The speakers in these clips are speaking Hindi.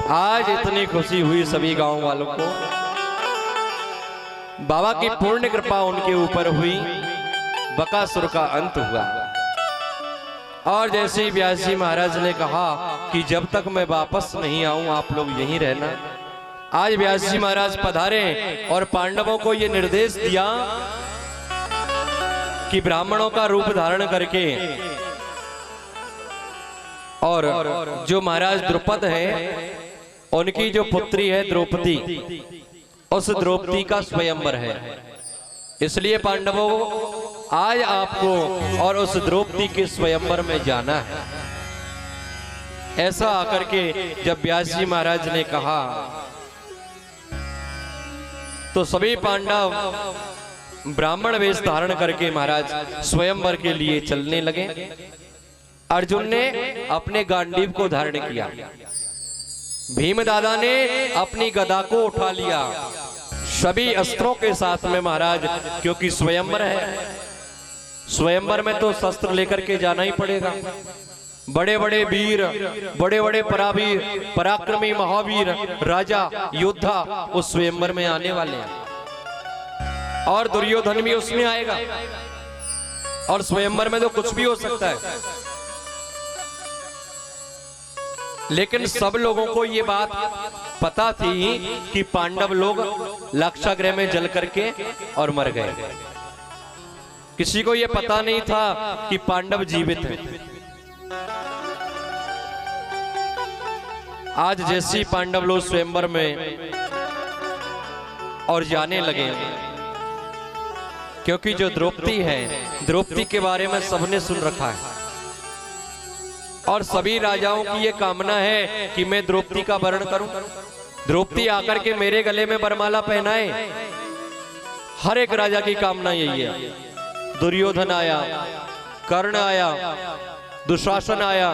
आज इतनी खुशी हुई सभी गांव वालों को। बाबा की पूर्ण कृपा उनके ऊपर हुई, बकासुर का अंत हुआ। और जैसे ही व्यास जी महाराज ने कहा कि जब तक मैं वापस नहीं आऊं आप लोग यहीं रहना, आज व्यास जी महाराज पधारे और पांडवों को यह निर्देश दिया कि ब्राह्मणों का रूप धारण करके और जो महाराज द्रुपद है उनकी जो पुत्री है द्रौपदी, उस द्रौपदी का स्वयंवर है। इसलिए पांडवों आज आपको और उस द्रौपदी के स्वयंवर में जाना है। ऐसा आकर के जब व्यास जी महाराज ने कहा तो सभी पांडव ब्राह्मण वेश धारण करके महाराज स्वयंवर के लिए चलने लगे। अर्जुन ने अपने गांडीव को धारण किया, भीम दादा ने अपनी गदा को उठा लिया, सभी अस्त्रों के साथ में महाराज, क्योंकि स्वयंवर है। स्वयंवर में तो शस्त्र लेकर के जाना ही पड़ेगा। बड़े बड़े वीर, बड़े बड़े पराक्रमी महावीर राजा योद्धा उस स्वयंवर में आने वाले हैं और दुर्योधन भी उसमें आएगा। और स्वयंवर में तो कुछ भी हो सकता है, लेकिन सब लोगों को ये बात पता थी कि पांडव लोग लाक्षागृह में जल करके और मर गए। किसी को ये पता नहीं था कि पांडव जीवित हैं। आज जैसी पांडव लोग स्वयंवर में और जाने लगे, क्योंकि जो द्रौपदी है, द्रौपदी के बारे में सबने सुन रखा है और सभी राजाओं की ये कामना है कि मैं द्रौपदी का वर्ण करूं, द्रौपदी आकर के मेरे गले में वरमाला पहनाए। हर एक राजा की कामना यही है। दुर्योधन आया, कर्ण आया, दुशासन आया,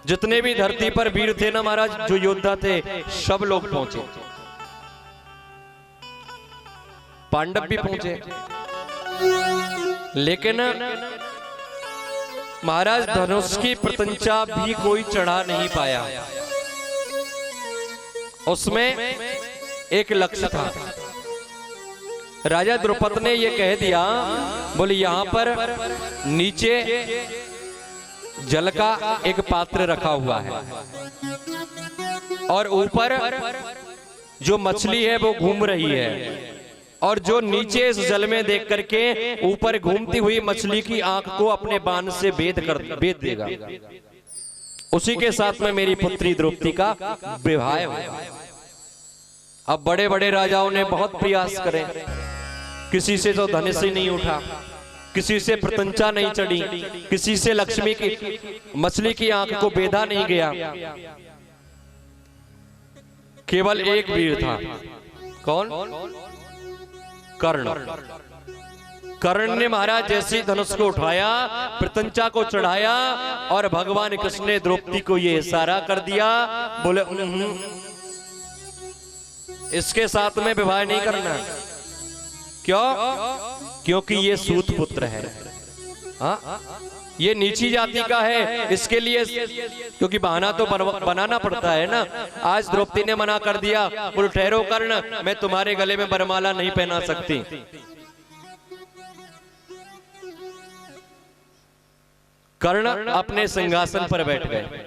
जितने भी धरती पर वीर थे ना महाराज, जो योद्धा थे, सब लोग पहुंचे, पांडव भी पहुंचे। लेकिन महाराज धनुष की प्रतंचा भी कोई चढ़ा नहीं पाया। उसमें एक लक्ष्य था। राजा द्रुपद ने यह कह दिया, बोले यहां पर नीचे जल का एक पात्र रखा हुआ है और ऊपर जो मछली है वो घूम रही है, और जो नीचे इस जल में देख करके ऊपर घूमती हुई मछली की आंख को अपने बाण से बेध देगा, उसी के साथ में मेरी पुत्री द्रौपदी का विवाह होगा। अब बड़े बड़े राजाओं ने बहुत प्रयास करे, किसी से तो धनुष ही नहीं उठा, किसी से प्रतंचा नहीं चढ़ी, किसी से लक्ष्मी की मछली की आंख को बेधा नहीं गया। केवल एक वीर था। कौन? कर्ण। कर्ण ने महाराज जैसे धनुष को उठाया, प्रतंचा को चढ़ाया और भगवान कृष्ण ने द्रौपदी को ये इशारा कर दिया, बोले इसके साथ में विवाह नहीं करना। क्यों? क्योंकि ये सूत पुत्र है, हाँ? ये नीची जाति का है, इसके लिए क्योंकि बहाना तो बनाना पड़ता है ना। आज द्रौपदी ने मना कर दिया, बोल ठहरो कर्ण, मैं तुम्हारे गले में वरमाला नहीं पहना सकती। कर्ण अपने सिंहासन पर बैठ गए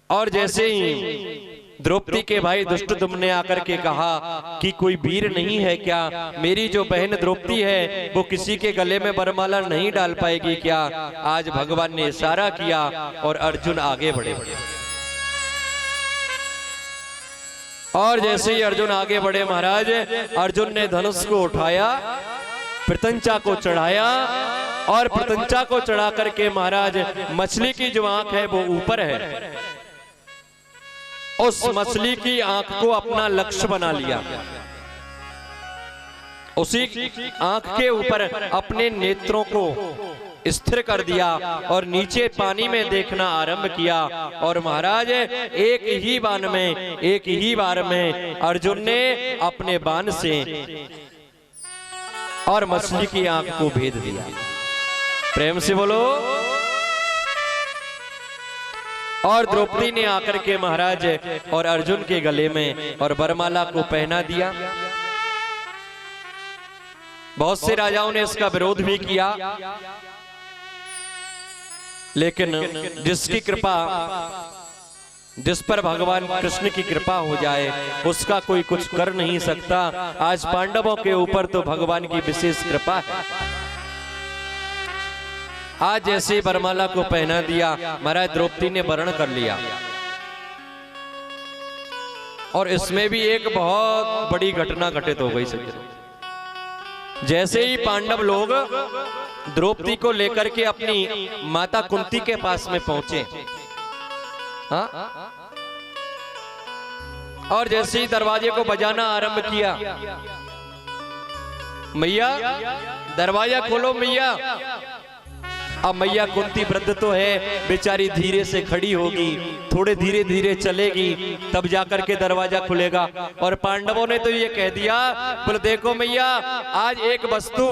और जैसे ही द्रौपदी के भाई दुष्टदुम्न ने आकर के कहा कि कोई वीर नहीं है क्या, मेरी जो बहन द्रौपदी है वो किसी के गले में वरमाला नहीं डाल पाएगी क्या? आज भगवान ने इशारा किया और अर्जुन आगे बढ़े। और जैसे ही अर्जुन आगे बढ़े महाराज, अर्जुन ने धनुष को उठाया, प्रतंचा को चढ़ाया और प्रतंचा को चढ़ा करके महाराज मछली की जो आंख है वो ऊपर है, उस मछली की आंख को अपना लक्ष्य बना लिया। उसी आंख के ऊपर अपने नेत्रों को स्थिर कर दिया और नीचे पानी में देखना आरंभ किया। और महाराज एक ही बार में अर्जुन ने अपने बाण से और मछली की आंख को भेद दिया। प्रेम से बोलो। और द्रौपदी ने आकर के महाराज और अर्जुन के गले में और वरमाला को पहना दिया। बहुत से राजाओं ने इसका विरोध भी किया, लेकिन जिसकी कृपा, जिस पर भगवान कृष्ण की कृपा हो जाए उसका कोई कुछ कर नहीं सकता। आज पांडवों के ऊपर तो भगवान की विशेष कृपा है। आज जैसे वरमाला को पहना दिया, महाराज द्रौपदी ने वर्ण कर लिया। और इसमें भी एक बहुत बड़ी घटना घटित हो गई सज्जनों। जैसे ही पांडव लोग द्रौपदी को लेकर के अपनी माता कुंती के पास में पहुंचे, हाँ, और जैसे ही दरवाजे को बजाना आरंभ किया, मैया दरवाजा खोलो मैया। अब मैया कुंती वृद्ध तो है, बेचारी धीरे से खड़ी होगी, थोड़े धीरे धीरे चलेगी, तब जाकर के दरवाजा खुलेगा। और पांडवों ने तो ये कह दिया, बोले देखो मैया, आज एक वस्तु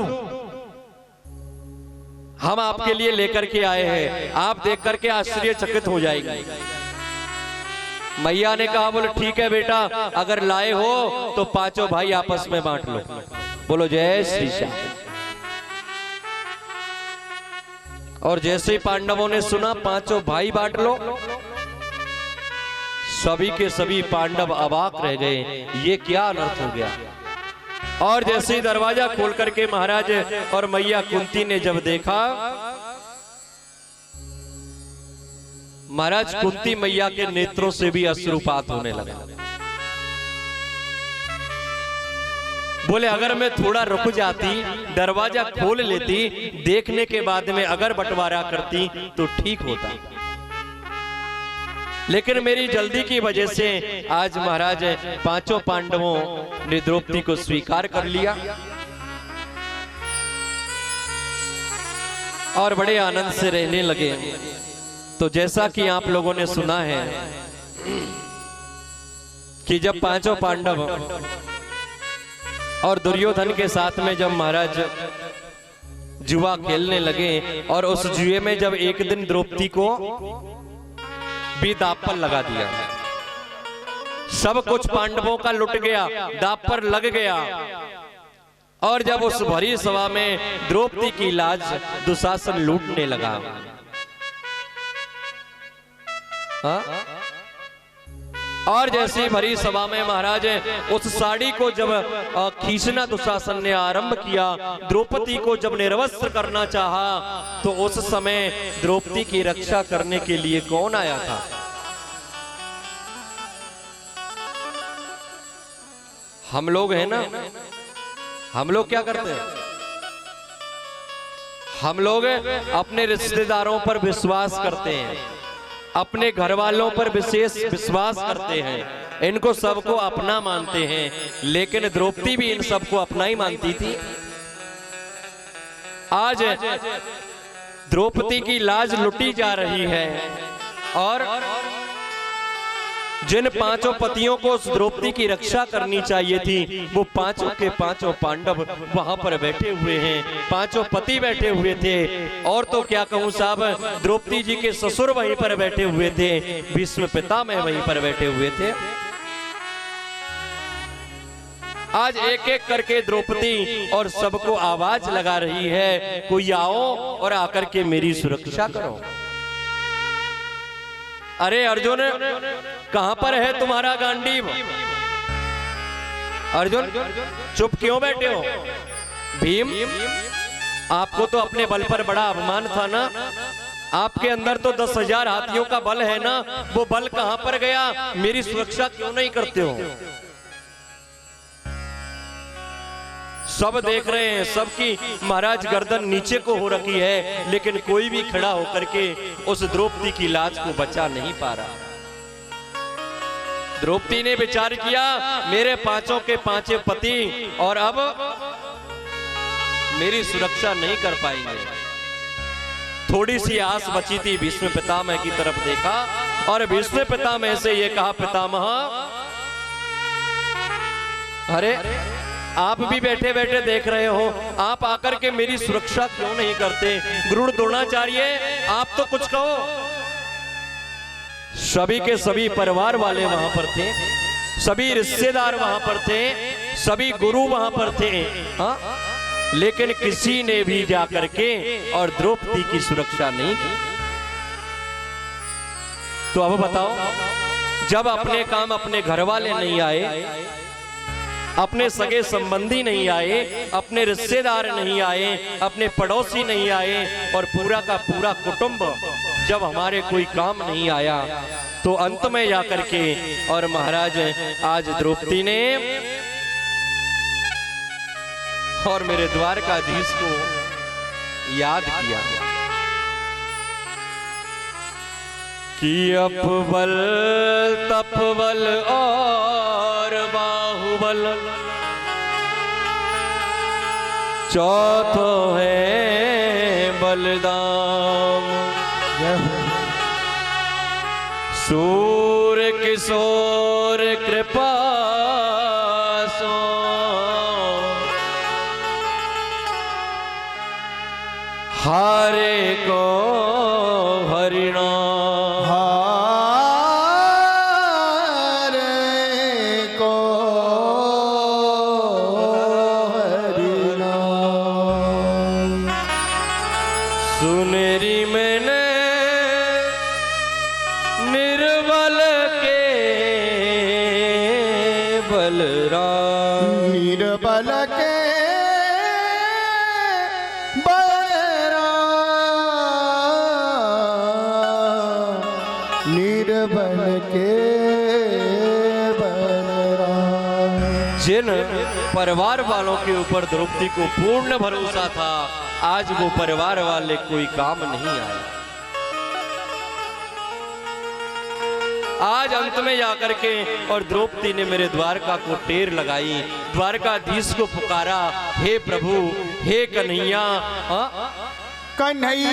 हम आपके लिए लेकर के आए हैं, आप देख करके आश्चर्यचकित हो जाएगी। मैया ने कहा, बोले ठीक है बेटा, अगर लाए हो तो पांचों भाई आपस में बांट लो। बोलो जय श्री श्याम। और जैसे ही पांडवों ने सुना पांचों भाई बांट लो, सभी के सभी पांडव अवाक रह गए, ये क्या अनर्थ हो गया। और जैसे ही दरवाजा खोल करके महाराज और मैया कुंती ने जब देखा, महाराज कुंती मैया के नेत्रों से भी अश्रुपात होने लगा। बोले अगर मैं थोड़ा रुक जाती, दरवाजा खोल लेती, देखने के बाद में अगर बंटवारा करती तो ठीक होता, लेकिन मेरी जल्दी की वजह से आज महाराज पांचों पांडवों ने द्रौपदी को स्वीकार कर लिया और बड़े आनंद से रहने लगे। तो जैसा कि आप लोगों ने सुना है कि जब पांचों पांडव और दुर्योधन के साथ में जब महाराज जुआ खेलने लगे, और उस जुए में जब एक दिन द्रौपदी को भी दांव पर लगा दिया, सब कुछ पांडवों का लुट गया, दांव पर लग गया। और जब उस भरी सभा में द्रौपदी की लाज दुशासन लूटने लगा, हाँ? और जैसी भरी सभा में महाराज उस साड़ी को जब खींचना दुशासन ने आरंभ किया, द्रौपदी को जब निर्वस्त्र करना चाहा, तो उस समय द्रौपदी की रक्षा करने के लिए कौन आया था? हम लोग हैं ना। हम लोग क्या करते हैं? हम लोग अपने रिश्तेदारों पर विश्वास करते हैं, अपने घर वालों पर विशेष विश्वास करते हैं, इनको सबको अपना मानते हैं। लेकिन द्रौपदी भी इन सबको अपना ही मानती थी। आज द्रौपदी की लाज लुटी जा रही है, और जिन पांचों पतियों को उस द्रौपदी की रक्षा करनी चाहिए थी, वो पांचों के पांचों पांडव वहां पर बैठे हुए हैं, पांचों पति बैठे हुए थे। और तो क्या कहूं साहब, द्रौपदी जी के ससुर वहीं पर बैठे हुए थे, भीष्म पितामह वहीं पर बैठे हुए थे। आज एक एक करके द्रौपदी और सबको आवाज लगा रही है, कोई आओ और आकर के मेरी सुरक्षा करो। अरे अर्जुन, कहां पर है तुम्हारा गांडीव? अर्जुन चुप क्यों बैठे हो? भीम, आपको तो अपने बल पर बड़ा अभिमान था ना। आपके अंदर तो 10,000 हाथियों का बल है ना, वो बल कहां पर गया? मेरी सुरक्षा क्यों नहीं करते हो? सब देख रहे हैं, सबकी महाराज गर्दन नीचे को हो रखी है, लेकिन कोई भी खड़ा होकर के उस द्रौपदी की लाज को बचा नहीं पा रहा। द्रौपदी ने विचार किया, मेरे पांचों के पांचों पति और अब मेरी सुरक्षा नहीं कर पाएंगे। थोड़ी सी आस बची थी, भीष्म पितामह की तरफ देखा और भीष्म पितामह से ये कहा, पितामह, अरे आप भी बैठे बैठे देख रहे हो, आप आकर के मेरी सुरक्षा क्यों नहीं करते? गुरु द्रोणाचार्य, आप तो कुछ कहो। सभी के सभी परिवार वाले वहां पर थे, सभी रिश्तेदार वहां पर थे, सभी गुरु वहां पर थे। हाँ? लेकिन किसी ने भी जाकर के और द्रौपदी की सुरक्षा नहीं की। तो अब बताओ, जब अपने काम अपने घर वाले नहीं आए, अपने सगे संबंधी नहीं आए, अपने रिश्तेदार नहीं आए, अपने पड़ोसी नहीं आए और पूरा का पूरा कुटुंब जब हमारे कोई काम नहीं आया, तो अंत में जाकर के और महाराज आज द्रौपदी ने और मेरे द्वारकाधीश को याद किया कि अपबल तपबल और बाहुबल चौथो है बलदाम। सूर किशोर कृपा सो हारे को हरिणा सुनेरी मैंने निर्बल के बलराम, निर्बल के बलराम, निर्बल के बलराम। जिन परिवार वालों के ऊपर द्रौपदी को पूर्ण भरोसा था, आज वो परिवार वाले कोई काम नहीं आए। आज अंत में जाकर के और द्रौपदी ने मेरे द्वारका को टेर लगाई, द्वारकाधीश को पुकारा, हे प्रभु, हे कन्हैया। कन्हैया